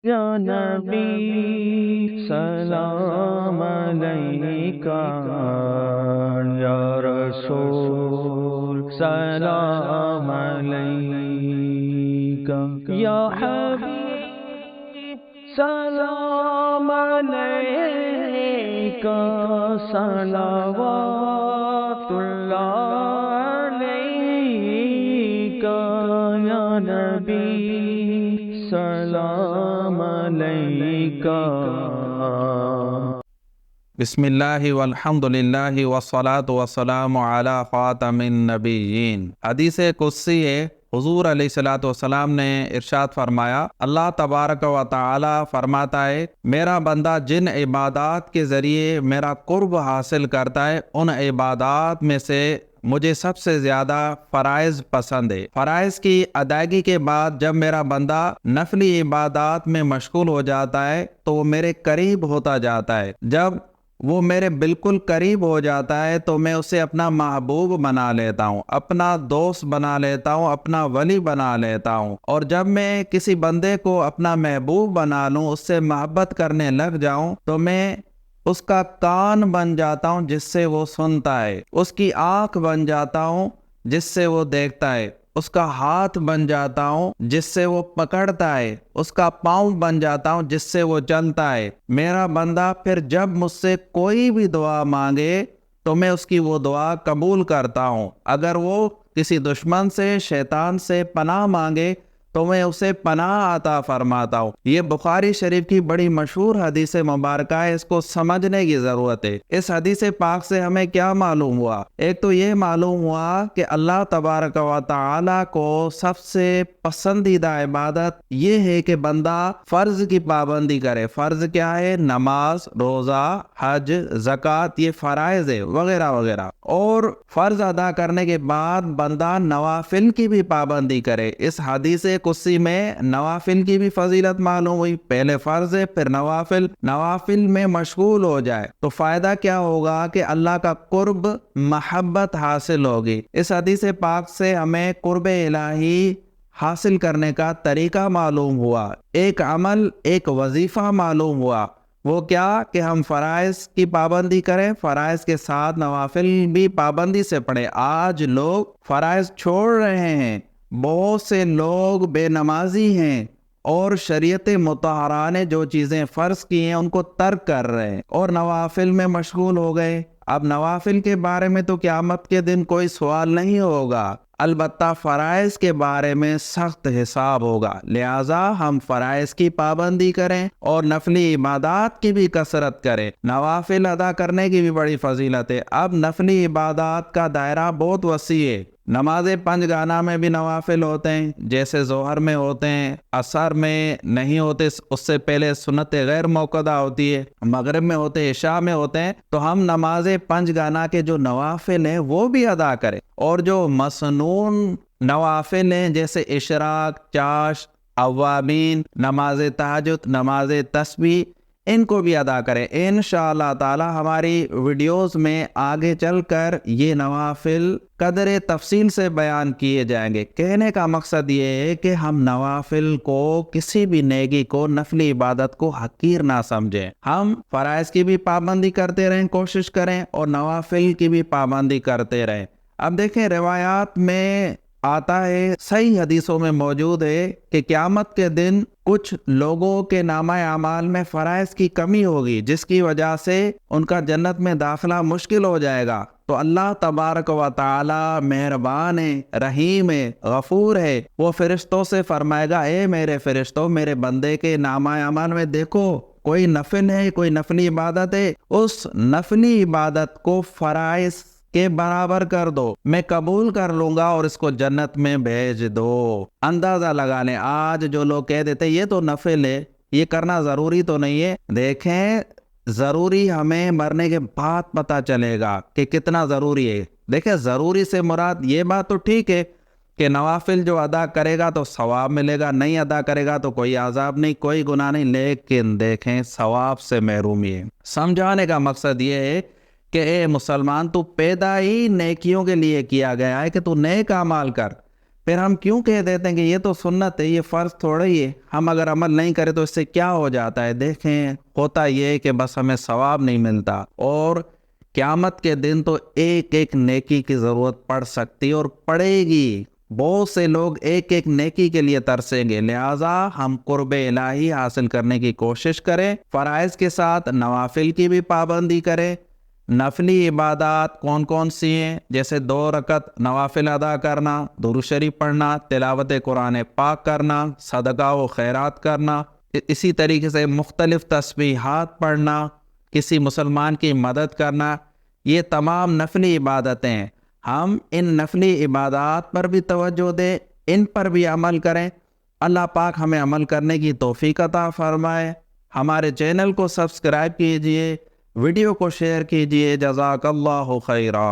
یا نبی سلام علیکہ، یا رسول سلام علیکہ، یا حبیب سلام علیکہ، صلوات اللہ علیکہ، یا نبی سلام علیکہ۔ بسم اللہ والحمد للہ والصلاة والسلام علی خاتم النبیین۔ حدیث قدسی ہے، حضور علیہ السلام نے ارشاد فرمایا، اللہ تبارک و تعالی فرماتا ہے، میرا بندہ جن عبادات کے ذریعے میرا قرب حاصل کرتا ہے ان عبادات میں سے مجھے سب سے زیادہ فرائض پسند ہے۔ فرائض کی ادائیگی کے بعد جب میرا بندہ نفلی عبادات میں مشغول ہو جاتا ہے تو وہ میرے قریب ہوتا جاتا ہے۔ جب وہ میرے بالکل قریب ہو جاتا ہے تو میں اسے اپنا محبوب بنا لیتا ہوں، اپنا دوست بنا لیتا ہوں، اپنا ولی بنا لیتا ہوں۔ اور جب میں کسی بندے کو اپنا محبوب بنا لوں، اس سے محبت کرنے لگ جاؤں، تو میں اس کا کان بن جاتا ہوں جس سے وہ سنتا ہے، اس کی آنکھ بن جاتا ہوں جس سے وہ دیکھتا ہے، اس کا ہاتھ بن جاتا ہوں جس سے وہ پکڑتا ہے، اس کا پاؤں بن جاتا ہوں جس سے وہ چلتا ہے۔ میرا بندہ پھر جب مجھ سے کوئی بھی دعا مانگے تو میں اس کی وہ دعا قبول کرتا ہوں۔ اگر وہ کسی دشمن سے، شیطان سے پناہ مانگے تو میں اسے پناہ عطا فرماتا ہوں۔ یہ بخاری شریف کی بڑی مشہور حدیث مبارکہ ہے، اس کو سمجھنے کی ضرورت ہے۔ اس حدیث پاک سے ہمیں کیا معلوم ہوا؟ ایک تو یہ معلوم ہوا کہ اللہ تبارک و تعالی کو سب سے پسندیدہ عبادت یہ ہے کہ بندہ فرض کی پابندی کرے۔ فرض کیا ہے؟ نماز، روزہ، حج، زکوٰۃ، یہ فرائض ہے وغیرہ وغیرہ۔ اور فرض ادا کرنے کے بعد بندہ نوافل کی بھی پابندی کرے۔ اس حدیث قدسی میں نوافل کی بھی فضیلت معلوم ہوئی، پہلے فرض ہے پھر نوافل۔ نوافل میں مشغول ہو جائے تو فائدہ کیا ہوگا کہ اللہ کا قرب، محبت حاصل ہوگی۔ اس حدیث پاک سے ہمیں قرب الہی حاصل کرنے کا طریقہ معلوم ہوا، ایک عمل، ایک وظیفہ معلوم ہوا۔ وہ کیا کہ ہم فرائض کی پابندی کریں، فرائض کے ساتھ نوافل بھی پابندی سے پڑھیں۔ آج لوگ فرائض چھوڑ رہے ہیں، بہت سے لوگ بے نمازی ہیں اور شریعت مطہرہ نے جو چیزیں فرض کی ہیں ان کو ترک کر رہے ہیں اور نوافل میں مشغول ہو گئے۔ اب نوافل کے بارے میں تو قیامت کے دن کوئی سوال نہیں ہوگا، البتہ فرائض کے بارے میں سخت حساب ہوگا۔ لہٰذا ہم فرائض کی پابندی کریں اور نفلی عبادات کی بھی کثرت کریں۔ نوافل ادا کرنے کی بھی بڑی فضیلت ہے۔ اب نفلی عبادات کا دائرہ بہت وسیع ہے۔ نماز پنج گانا میں بھی نوافل ہوتے ہیں، جیسے ظہر میں ہوتے ہیں، عصر میں نہیں ہوتے، اس سے پہلے سنت غیر موقدہ ہوتی ہے، مغرب میں ہوتے ہیں، عشاء میں ہوتے ہیں۔ تو ہم نماز پنج گانا کے جو نوافل ہیں وہ بھی ادا کریں، اور جو مسنون نوافل ہیں جیسے اشراق، چاش، اوابین، نماز تہجد، نماز تسبیح، ان کو بھی ادا کریں۔ انشاءاللہ تعالی ہماری ویڈیوز میں آگے چل کر یہ نوافل قدر تفصیل سے بیان کیے جائیں گے۔ کہنے کا مقصد یہ ہے کہ ہم نوافل کو، کسی بھی نیکی کو، نفلی عبادت کو حقیر نہ سمجھیں۔ ہم فرائض کی بھی پابندی کرتے رہیں، کوشش کریں، اور نوافل کی بھی پابندی کرتے رہیں۔ اب دیکھیں، روایات میں آتا ہے، صحیح حدیثوں میں موجود ہے کہ قیامت کے دن کچھ لوگوں کے نامہ اعمال میں فرائض کی کمی ہوگی، جس کی وجہ سے ان کا جنت میں داخلہ مشکل ہو جائے گا۔ تو اللہ تبارک و تعالی مہربان ہے، رحیم ہے، غفور ہے، وہ فرشتوں سے فرمائے گا، اے میرے فرشتوں، میرے بندے کے نامہ اعمال میں دیکھو کوئی نفل ہے، کوئی نفلی عبادت ہے، اس نفلی عبادت کو فرائض کے برابر کر دو، میں قبول کر لوں گا اور اس کو جنت میں بھیج دو۔ اندازہ لگا لیں، آج جو لوگ کہہ دیتے یہ تو نفل ہے، یہ کرنا ضروری تو نہیں ہے۔ دیکھیں، ضروری ہمیں مرنے کے بعد پتہ چلے گا کہ کتنا ضروری ہے۔ دیکھیں، ضروری سے مراد یہ بات تو ٹھیک ہے کہ نوافل جو ادا کرے گا تو ثواب ملے گا، نہیں ادا کرے گا تو کوئی عذاب نہیں، کوئی گناہ نہیں، لیکن دیکھیں ثواب سے محرومی ہے۔ سمجھانے کا مقصد یہ ہے کہ اے مسلمان، تو پیدا ہی نیکیوں کے لیے کیا گیا ہے کہ تو نیک اعمال کر، پھر ہم کیوں کہہ دیتے ہیں کہ یہ تو سنت ہے، یہ فرض تھوڑا ہی ہے، ہم اگر عمل نہیں کریں تو اس سے کیا ہو جاتا ہے؟ دیکھیں، ہوتا یہ ہے کہ بس ہمیں ثواب نہیں ملتا، اور قیامت کے دن تو ایک ایک نیکی کی ضرورت پڑ سکتی اور پڑے گی۔ بہت سے لوگ ایک ایک نیکی کے لیے ترسیں گے، لہٰذا ہم قرب الہی حاصل کرنے کی کوشش کریں، فرائض کے ساتھ نوافل کی بھی پابندی کریں۔ نفلی عبادات کون کون سی ہیں؟ جیسے 2 رکعت نوافل ادا کرنا، درود شریف پڑھنا، تلاوت قرآن پاک کرنا، صدقہ و خیرات کرنا، اسی طریقے سے مختلف تسبیحات پڑھنا، کسی مسلمان کی مدد کرنا، یہ تمام نفلی عبادتیں ہیں۔ ہم ان نفلی عبادات پر بھی توجہ دیں، ان پر بھی عمل کریں۔ اللہ پاک ہمیں عمل کرنے کی توفیق عطا فرمائے۔ ہمارے چینل کو سبسکرائب کیجئے، ویڈیو کو شیئر کیجئے۔ جزاک اللہ خیرا۔